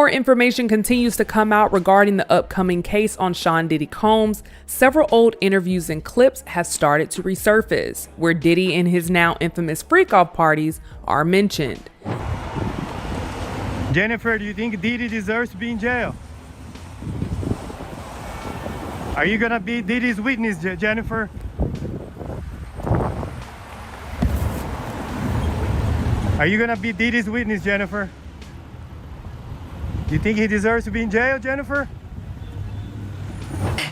more information continues to come out regarding the upcoming case on Sean Diddy Combs, several old interviews and clips have started to resurface, where Diddy and his now infamous freak-off parties are mentioned. Jennifer, do you think Diddy deserves to be in jail? Are you gonna be Diddy's witness, Jennifer? Are you gonna be Diddy's witness, Jennifer? Do you think he deserves to be in jail, Jennifer?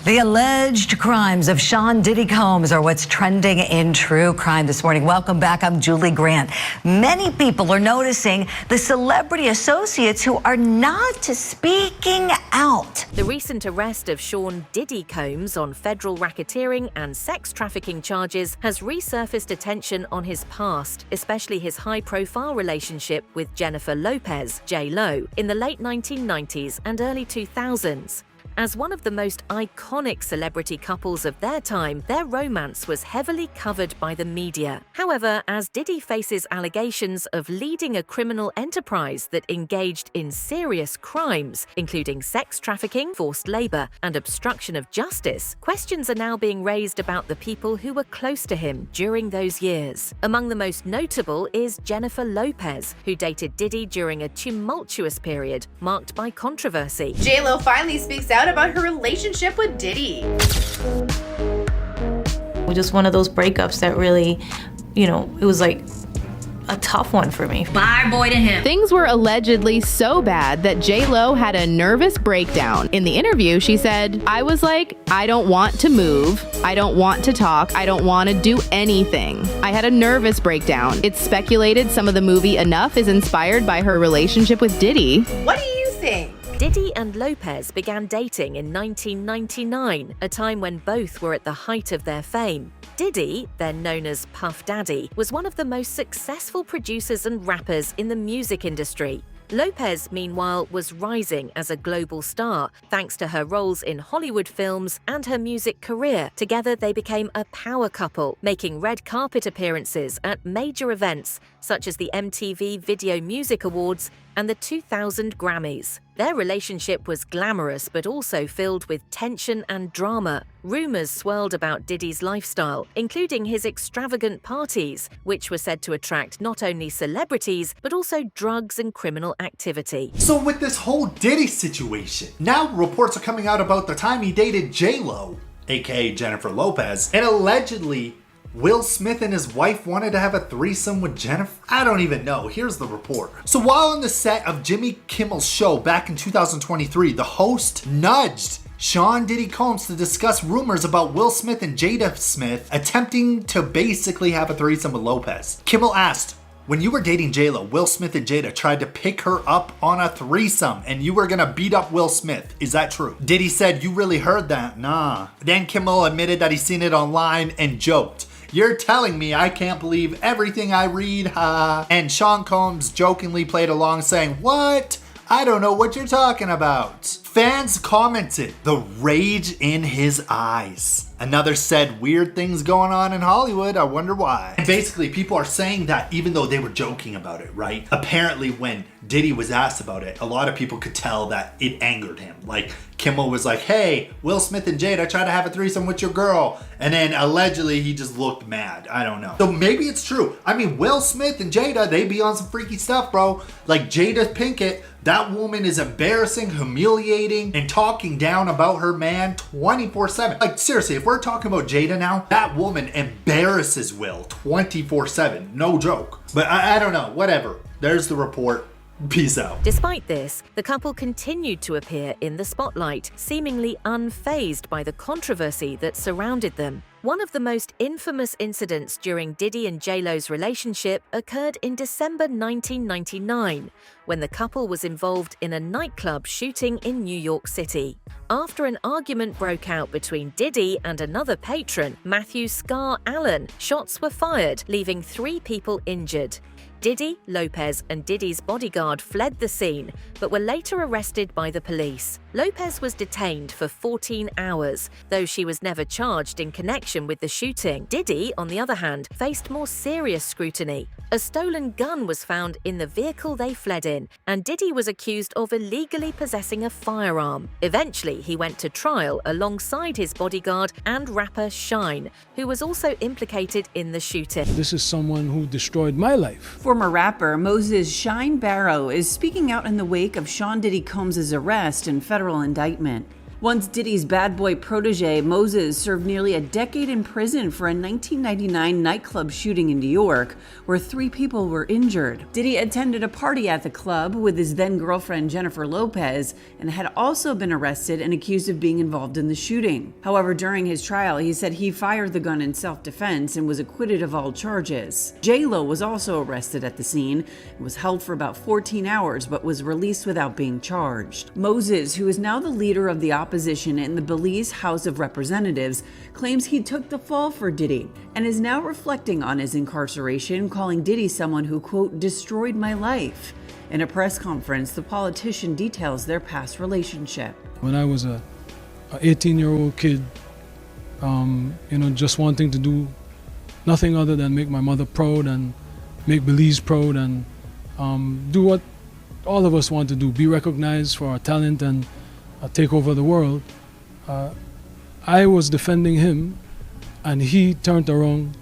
The alleged crimes of Sean Diddy Combs are what's trending in true crime this morning. Welcome back. I'm Julie Grant. Many people are noticing the celebrity associates who are not speaking out. The recent arrest of Sean Diddy Combs on federal racketeering and sex trafficking charges has resurfaced attention on his past, especially his high-profile relationship with Jennifer Lopez, J-Lo, in the late 1990s and early 2000s. As one of the most iconic celebrity couples of their time, their romance was heavily covered by the media. However, as Diddy faces allegations of leading a criminal enterprise that engaged in serious crimes, including sex trafficking, forced labor, and obstruction of justice, questions are now being raised about the people who were close to him during those years. Among the most notable is Jennifer Lopez, who dated Diddy during a tumultuous period marked by controversy. J-Lo finally speaks out about her relationship with Diddy. Just one of those breakups that really, it was like a tough one for me. Bye boy to him. Things were allegedly so bad that J-Lo had a nervous breakdown. In the interview, she said, "I was like, I don't want to move. I don't want to talk. I don't want to do anything. I had a nervous breakdown." It's speculated some of the movie Enough is inspired by her relationship with Diddy. What do you think? Diddy and Lopez began dating in 1999, a time when both were at the height of their fame. Diddy, then known as Puff Daddy, was one of the most successful producers and rappers in the music industry. Lopez, meanwhile, was rising as a global star, thanks to her roles in Hollywood films and her music career. Together, they became a power couple, making red carpet appearances at major events such as the MTV Video Music Awards and the 2000 Grammys. Their relationship was glamorous but also filled with tension and drama. Rumors swirled about Diddy's lifestyle, including his extravagant parties, which were said to attract not only celebrities but also drugs and criminal activity. So with this whole Diddy situation, now reports are coming out about the time he dated J-Lo, aka Jennifer Lopez, and allegedly Will Smith and his wife wanted to have a threesome with Jennifer? I don't even know. Here's the report. So while on the set of Jimmy Kimmel's show back in 2023, the host nudged Sean Diddy Combs to discuss rumors about Will Smith and Jada Smith attempting to basically have a threesome with Lopez. Kimmel asked, "When you were dating J-Lo, Will Smith and Jada tried to pick her up on a threesome and you were gonna beat up Will Smith. Is that true?" Diddy said, "You really heard that? Nah." Then Kimmel admitted that he seen it online and joked, "You're telling me I can't believe everything I read, ha." And Sean Combs jokingly played along saying, "What? I don't know what you're talking about." Fans commented, "The rage in his eyes." Another said, "Weird things going on in Hollywood, I wonder why." And basically people are saying that even though they were joking about it, right? Apparently when Diddy was asked about it, a lot of people could tell that it angered him. Like Kimmel was like, "Hey, Will Smith and Jada tried to have a threesome with your girl." And then allegedly he just looked mad. I don't know. So maybe it's true. I mean, Will Smith and Jada, they be on some freaky stuff, bro. Like Jada Pinkett, that woman is embarrassing, humiliating, and talking down about her man 24/7. Like seriously, if we're talking about Jada now, that woman embarrasses Will 24/7. No joke. But I don't know, whatever. There's the report. Peace out. Despite this, the couple continued to appear in the spotlight, seemingly unfazed by the controversy that surrounded them. One of the most infamous incidents during Diddy and J-Lo's relationship occurred in December 1999, when the couple was involved in a nightclub shooting in New York City. After an argument broke out between Diddy and another patron, Matthew "Scar" Allen, shots were fired, leaving 3 people injured. Diddy, Lopez, and Diddy's bodyguard fled the scene, but were later arrested by the police. Lopez was detained for 14 hours, though she was never charged in connection with the shooting. Diddy, on the other hand, faced more serious scrutiny. A stolen gun was found in the vehicle they fled in, and Diddy was accused of illegally possessing a firearm. Eventually, he went to trial alongside his bodyguard and rapper Shine, who was also implicated in the shooting. This is someone who destroyed my life. Former rapper Moses Shine Barrow is speaking out in the wake of Sean Diddy Combs' arrest and federal indictment. Once Diddy's bad boy protege, Moses served nearly a decade in prison for a 1999 nightclub shooting in New York, where 3 people were injured. Diddy attended a party at the club with his then-girlfriend Jennifer Lopez and had also been arrested and accused of being involved in the shooting. However, during his trial, he said he fired the gun in self-defense and was acquitted of all charges. J-Lo was also arrested at the scene and was held for about 14 hours but was released without being charged. Moses, who is now the leader of the opposition in the Belize House of Representatives, claims he took the fall for Diddy and is now reflecting on his incarceration, calling Diddy someone who, quote, destroyed my life. In a press conference, the politician details their past relationship. When I was a 18-year-old kid, just wanting to do nothing other than make my mother proud and make Belize proud and do what all of us want to do, be recognized for our talent and take over the world. I was defending him, and he turned around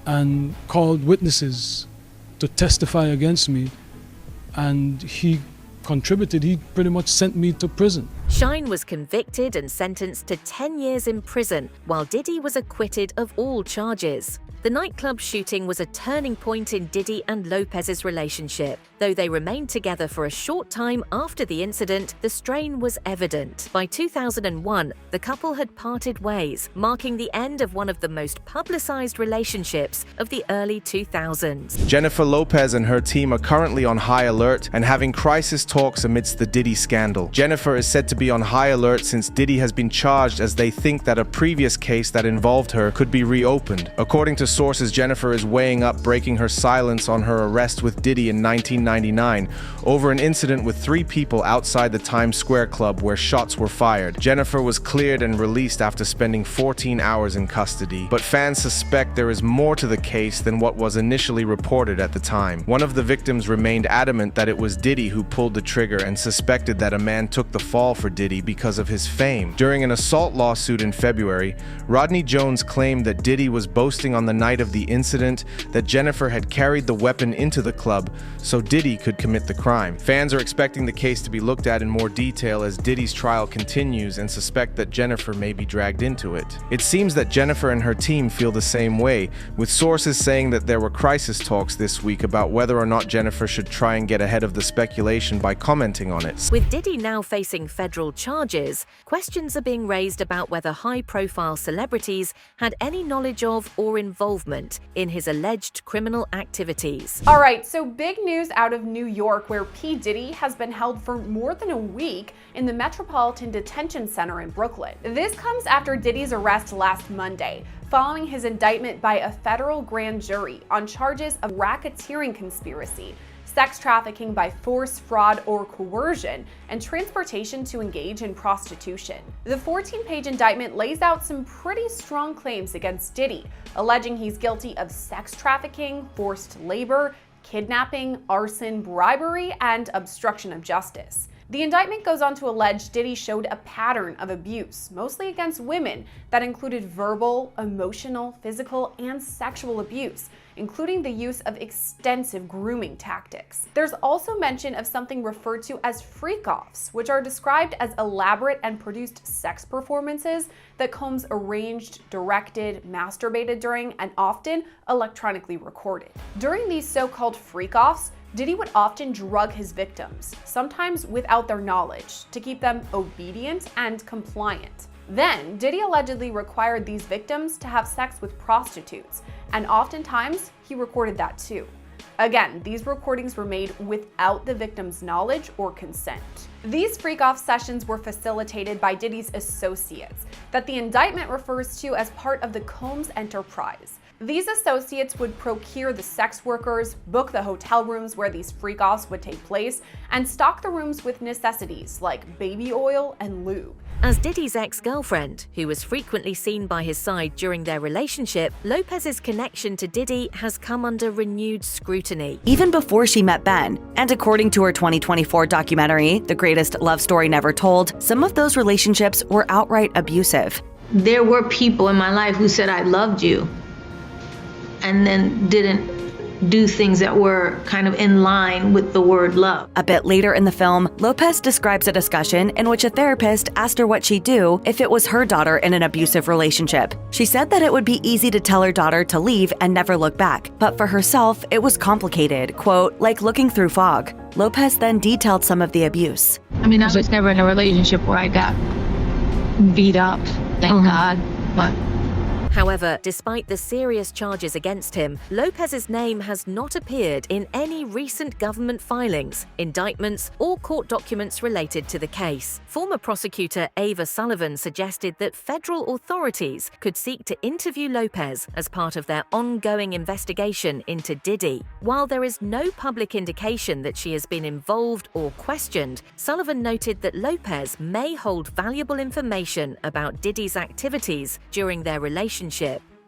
and called witnesses to testify against me, and he contributed. He pretty much sent me to prison. Shine was convicted and sentenced to 10 years in prison, while Diddy was acquitted of all charges. The nightclub shooting was a turning point in Diddy and Lopez's relationship. Though they remained together for a short time after the incident, the strain was evident. By 2001, the couple had parted ways, marking the end of one of the most publicized relationships of the early 2000s. Jennifer Lopez and her team are currently on high alert and having crisis talks amidst the Diddy scandal. Jennifer is said to be on high alert since Diddy has been charged, as they think that a previous case that involved her could be reopened. According to sources, Jennifer is weighing up breaking her silence on her arrest with Diddy in 1999 over an incident with 3 people outside the Times Square club where shots were fired. Jennifer was cleared and released after spending 14 hours in custody, but fans suspect there is more to the case than what was initially reported at the time. One of the victims remained adamant that it was Diddy who pulled the trigger and suspected that a man took the fall for Diddy because of his fame. During an assault lawsuit in February, Rodney Jones claimed that Diddy was boasting on the night of the incident that Jennifer had carried the weapon into the club so Diddy could commit the crime. Fans are expecting the case to be looked at in more detail as Diddy's trial continues and suspect that Jennifer may be dragged into it. It seems that Jennifer and her team feel the same way, with sources saying that there were crisis talks this week about whether or not Jennifer should try and get ahead of the speculation by commenting on it. With Diddy now facing federal charges, questions are being raised about whether high-profile celebrities had any knowledge of or involvement in his alleged criminal activities. All right, so big news out of New York, where P. Diddy has been held for more than a week in the Metropolitan Detention Center in Brooklyn. This comes after Diddy's arrest last Monday, following his indictment by a federal grand jury on charges of racketeering conspiracy, sex trafficking by force, fraud, or coercion, and transportation to engage in prostitution. The 14-page indictment lays out some pretty strong claims against Diddy, alleging he's guilty of sex trafficking, forced labor, kidnapping, arson, bribery, and obstruction of justice. The indictment goes on to allege Diddy showed a pattern of abuse, mostly against women, that included verbal, emotional, physical, and sexual abuse, including the use of extensive grooming tactics. There's also mention of something referred to as freak-offs, which are described as elaborate and produced sex performances that Combs arranged, directed, masturbated during, and often electronically recorded. During these so-called freak-offs, Diddy would often drug his victims, sometimes without their knowledge, to keep them obedient and compliant. Then, Diddy allegedly required these victims to have sex with prostitutes, and oftentimes he recorded that too. Again, these recordings were made without the victim's knowledge or consent. These freak-off sessions were facilitated by Diddy's associates, that the indictment refers to as part of the Combs enterprise. These associates would procure the sex workers, book the hotel rooms where these freak-offs would take place, and stock the rooms with necessities like baby oil and lube. As Diddy's ex-girlfriend, who was frequently seen by his side during their relationship, Lopez's connection to Diddy has come under renewed scrutiny. Even before she met Ben, and according to her 2024 documentary, The Greatest Love Story Never Told, some of those relationships were outright abusive. There were people in my life who said I loved you and then didn't do things that were kind of in line with the word love. A bit later in the film, Lopez describes a discussion in which a therapist asked her what she'd do if it was her daughter in an abusive relationship. She said that it would be easy to tell her daughter to leave and never look back, but for herself, it was complicated, quote, like looking through fog. Lopez then detailed some of the abuse. I mean, I was never in a relationship where I got beat up, thank God, but However, despite the serious charges against him, Lopez's name has not appeared in any recent government filings, indictments, or court documents related to the case. Former prosecutor Ava Sullivan suggested that federal authorities could seek to interview Lopez as part of their ongoing investigation into Diddy. While there is no public indication that she has been involved or questioned, Sullivan noted that Lopez may hold valuable information about Diddy's activities during their relationship.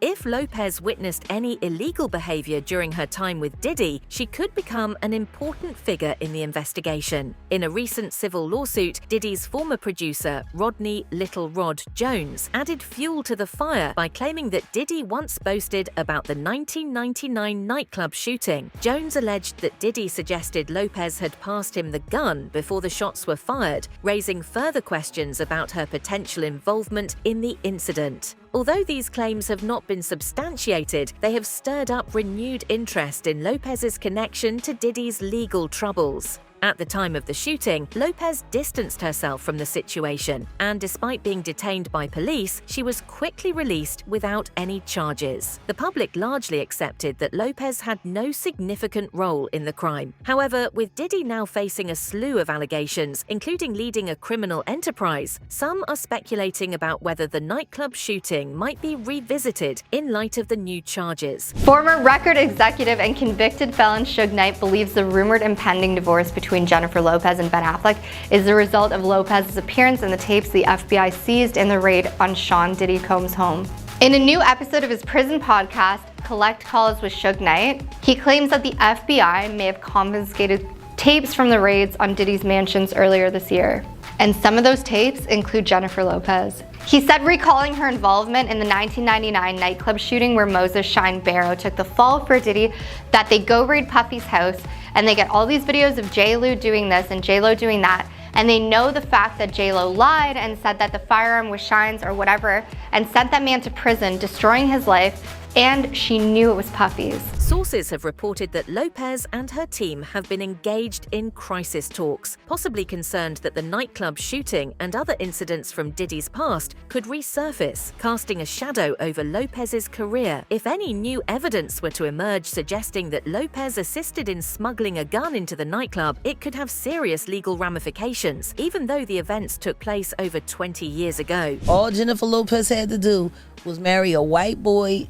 If Lopez witnessed any illegal behavior during her time with Diddy, she could become an important figure in the investigation. In a recent civil lawsuit, Diddy's former producer, Rodney Little Rod Jones, added fuel to the fire by claiming that Diddy once boasted about the 1999 nightclub shooting. Jones alleged that Diddy suggested Lopez had passed him the gun before the shots were fired, raising further questions about her potential involvement in the incident. Although these claims have not been substantiated, they have stirred up renewed interest in Lopez's connection to Diddy's legal troubles. At the time of the shooting, Lopez distanced herself from the situation, and despite being detained by police, she was quickly released without any charges. The public largely accepted that Lopez had no significant role in the crime. However, with Diddy now facing a slew of allegations, including leading a criminal enterprise, some are speculating about whether the nightclub shooting might be revisited in light of the new charges. Former record executive and convicted felon Suge Knight believes the rumored impending divorce between Jennifer Lopez and Ben Affleck is the result of Lopez's appearance in the tapes the FBI seized in the raid on Sean Diddy Combs' home. In a new episode of his prison podcast, Collect Calls with Suge Knight, he claims that the FBI may have confiscated tapes from the raids on Diddy's mansions earlier this year. And some of those tapes include Jennifer Lopez. He said, recalling her involvement in the 1999 nightclub shooting where Moses Shine Barrow took the fall for Diddy, that they go raid Puffy's house and they get all these videos of J-Lo doing this and J-Lo doing that, and they know the fact that J-Lo lied and said that the firearm was Shine's or whatever, and sent that man to prison, destroying his life, and she knew it was Puffy's. Sources have reported that Lopez and her team have been engaged in crisis talks, possibly concerned that the nightclub shooting and other incidents from Diddy's past could resurface, casting a shadow over Lopez's career. If any new evidence were to emerge suggesting that Lopez assisted in smuggling a gun into the nightclub, it could have serious legal ramifications, even though the events took place over 20 years ago. All Jennifer Lopez had to do was marry a white boy,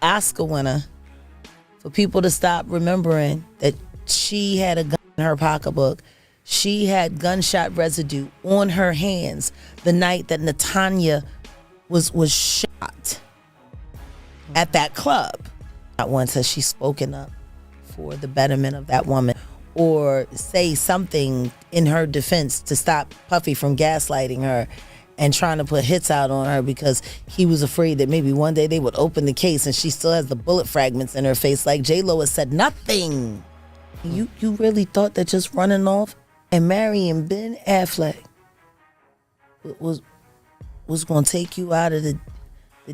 Oscar winner, for people to stop remembering that she had a gun in her pocketbook. She had gunshot residue on her hands the night that Natanya was shot at that club. Not once has she spoken up for the betterment of that woman or say something in her defense to stop Puffy from gaslighting her and trying to put hits out on her because he was afraid that maybe one day they would open the case and she still has the bullet fragments in her face. Like J-Lo has said nothing. You really thought that just running off and marrying Ben Affleck was going to take you out of the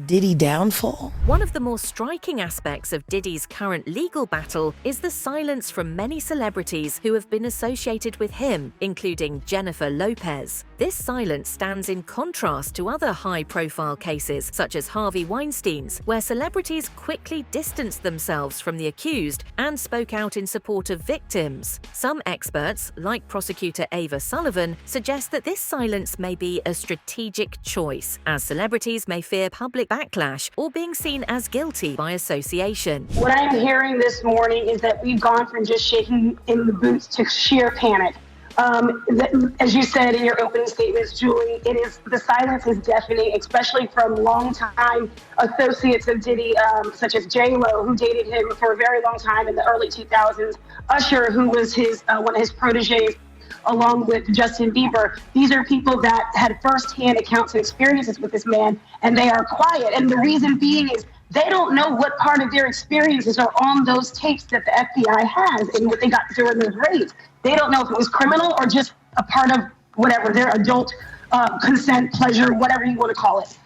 Diddy downfall? One of the more striking aspects of Diddy's current legal battle is the silence from many celebrities who have been associated with him, including Jennifer Lopez. This silence stands in contrast to other high-profile cases, such as Harvey Weinstein's, where celebrities quickly distanced themselves from the accused and spoke out in support of victims. Some experts, like prosecutor Ava Sullivan, suggest that this silence may be a strategic choice, as celebrities may fear public public backlash or being seen as guilty by association. What I'm hearing this morning is that we've gone from just shaking in the boots to sheer panic. As you said in your opening statements, Julie, the silence is deafening, especially from longtime associates of Diddy, such as J-Lo, who dated him for a very long time in the early 2000s, Usher, who was one of his proteges, along with Justin Bieber. These are people that had firsthand accounts and experiences with this man, and they are quiet. And the reason being is they don't know what part of their experiences are on those tapes that the FBI has and what they got during those raids. They don't know if it was criminal or just a part of whatever, their adult consent, pleasure, whatever you want to call it.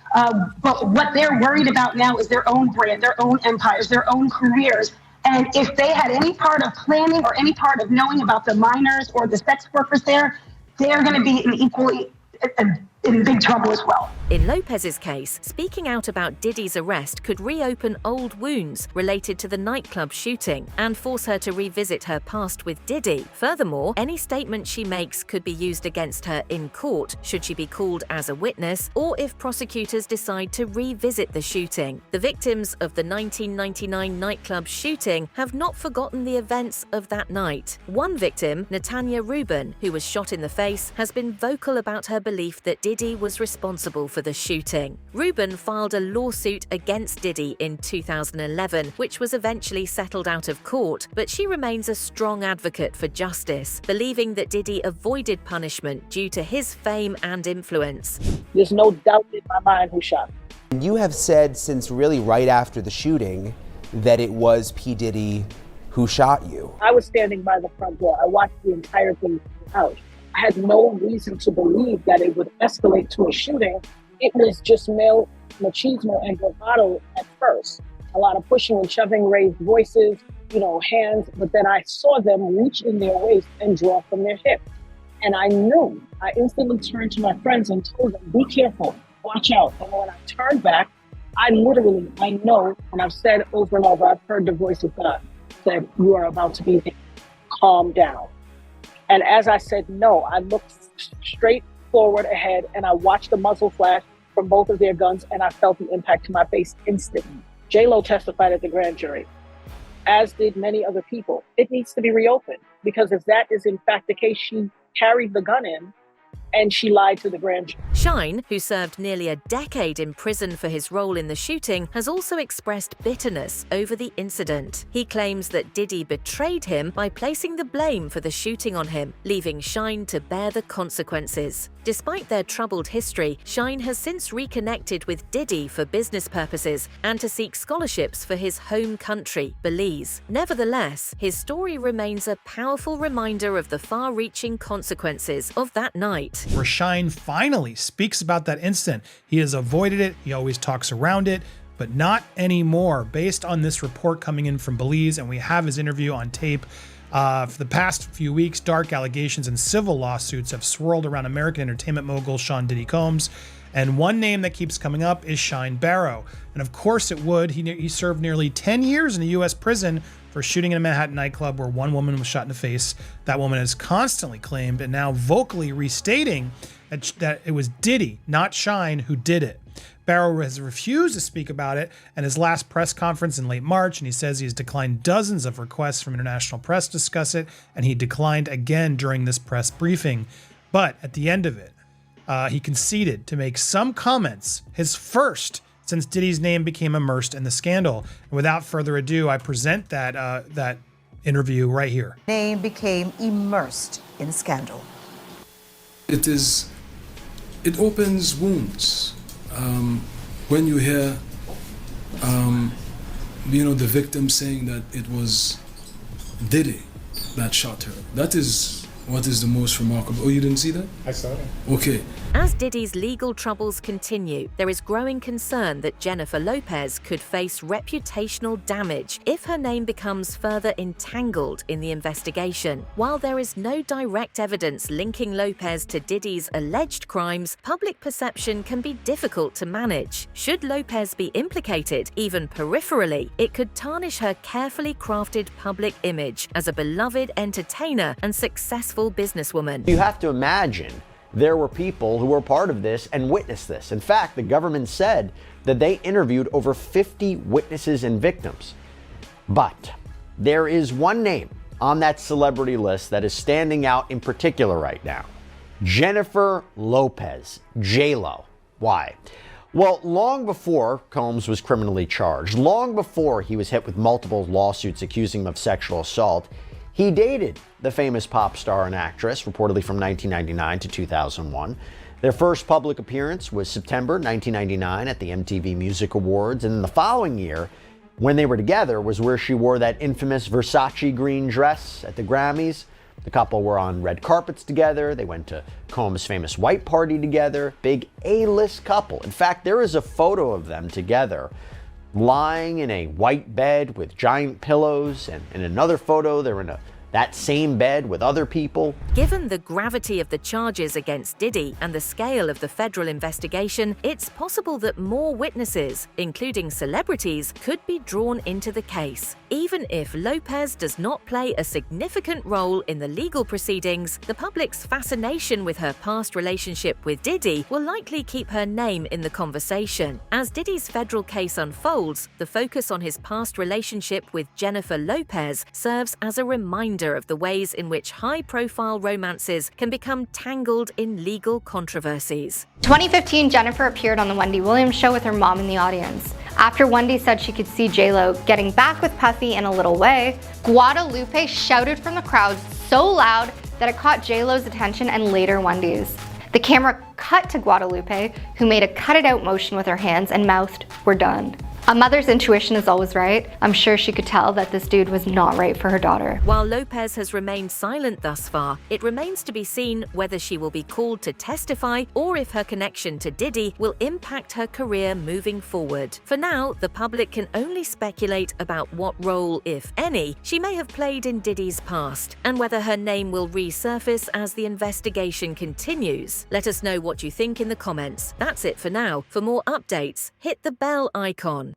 But what they're worried about now is their own brand, their own empires, their own careers. And if they had any part of planning or any part of knowing about the minors or the sex workers there, they're going to be in big trouble as well. In Lopez's case, speaking out about Diddy's arrest could reopen old wounds related to the nightclub shooting and force her to revisit her past with Diddy. Furthermore, any statement she makes could be used against her in court should she be called as a witness or if prosecutors decide to revisit the shooting. The victims of the 1999 nightclub shooting have not forgotten the events of that night. One victim, Netanya Rubin, who was shot in the face, has been vocal about her belief that Diddy was responsible for the shooting. Rubin filed a lawsuit against Diddy in 2011, which was eventually settled out of court, but she remains a strong advocate for justice, believing that Diddy avoided punishment due to his fame and influence. There's no doubt in my mind who shot him. You have said since really right after the shooting that it was P. Diddy who shot you. I was standing by the front door. I watched the entire thing out. I had no reason to believe that it would escalate to a shooting. It was just male machismo and bravado at first. A lot of pushing and shoving, raised voices, hands. But then I saw them reach in their waist and draw from their hip. And I knew. I instantly turned to my friends and told them, be careful, watch out. And when I turned back, I know, and I've said over and over, I've heard the voice of God said, you are about to be hit. Calm down. And as I said no, I looked straight forward ahead and I watched the muzzle flash from both of their guns and I felt the impact to my face instantly. J-Lo testified at the grand jury, as did many other people. It needs to be reopened because if that is in fact the case, she carried the gun in and she lied to the grand jury. Shine, who served nearly a decade in prison for his role in the shooting, has also expressed bitterness over the incident. He claims that Diddy betrayed him by placing the blame for the shooting on him, leaving Shine to bear the consequences. Despite their troubled history, Shine has since reconnected with Diddy for business purposes and to seek scholarships for his home country, Belize. Nevertheless, his story remains a powerful reminder of the far-reaching consequences of that night. Where Shine finally speaks about that incident. He has avoided it, he always talks around it, but not anymore. Based on this report coming in from Belize, and we have his interview on tape, for the past few weeks, dark allegations and civil lawsuits have swirled around American entertainment mogul Sean Diddy Combs. And one name that keeps coming up is Shine Barrow. And of course it would. He served nearly 10 years in a U.S. prison for shooting in a Manhattan nightclub where one woman was shot in the face. That woman has constantly claimed and now vocally restating that it was Diddy, not Shine, who did it. Barrow has refused to speak about it at his last press conference in late March, and he says he has declined dozens of requests from international press to discuss it, and he declined again during this press briefing. But at the end of it, he conceded to make some comments, his first since Diddy's name became immersed in the scandal. And without further ado, I present that interview right here. Name became immersed in scandal. It opens wounds. When you hear, the victim saying that it was Diddy that shot her, that is what is the most remarkable. Oh, you didn't see that? I saw it. Okay. As Diddy's legal troubles continue, there is growing concern that Jennifer Lopez could face reputational damage if her name becomes further entangled in the investigation. While there is no direct evidence linking Lopez to Diddy's alleged crimes, public perception can be difficult to manage. Should Lopez be implicated, even peripherally, it could tarnish her carefully crafted public image as a beloved entertainer and successful businesswoman. You have to imagine there were people who were part of this and witnessed this. In fact, the government said that they interviewed over 50 witnesses and victims. But there is one name on that celebrity list that is standing out in particular right now. Jennifer Lopez, J-Lo. Why? Well, long before Combs was criminally charged, long before he was hit with multiple lawsuits accusing him of sexual assault, he dated the famous pop star and actress, reportedly from 1999 to 2001. Their first public appearance was September 1999 at the MTV Music Awards, and the following year, when they were together, was where she wore that infamous Versace green dress at the Grammys. The couple were on red carpets together. They went to Combs' famous white party together. Big A-list couple. In fact, there is a photo of them together lying in a white bed with giant pillows, and in another photo they're in that same bed with other people. Given the gravity of the charges against Diddy and the scale of the federal investigation, it's possible that more witnesses, including celebrities, could be drawn into the case. Even if Lopez does not play a significant role in the legal proceedings, the public's fascination with her past relationship with Diddy will likely keep her name in the conversation. As Diddy's federal case unfolds, the focus on his past relationship with Jennifer Lopez serves as a reminder of the ways in which high-profile romances can become tangled in legal controversies. 2015, Jennifer appeared on the Wendy Williams show with her mom in the audience. After Wendy said she could see J-Lo getting back with Puffy in a little way, Guadalupe shouted from the crowd so loud that it caught J-Lo's attention and later Wendy's. The camera cut to Guadalupe, who made a cut-it-out motion with her hands and mouthed, "We're done." A mother's intuition is always right. I'm sure she could tell that this dude was not right for her daughter. While Lopez has remained silent thus far, it remains to be seen whether she will be called to testify or if her connection to Diddy will impact her career moving forward. For now, the public can only speculate about what role, if any, she may have played in Diddy's past, and whether her name will resurface as the investigation continues. Let us know what you think in the comments. That's it for now. For more updates, hit the bell icon.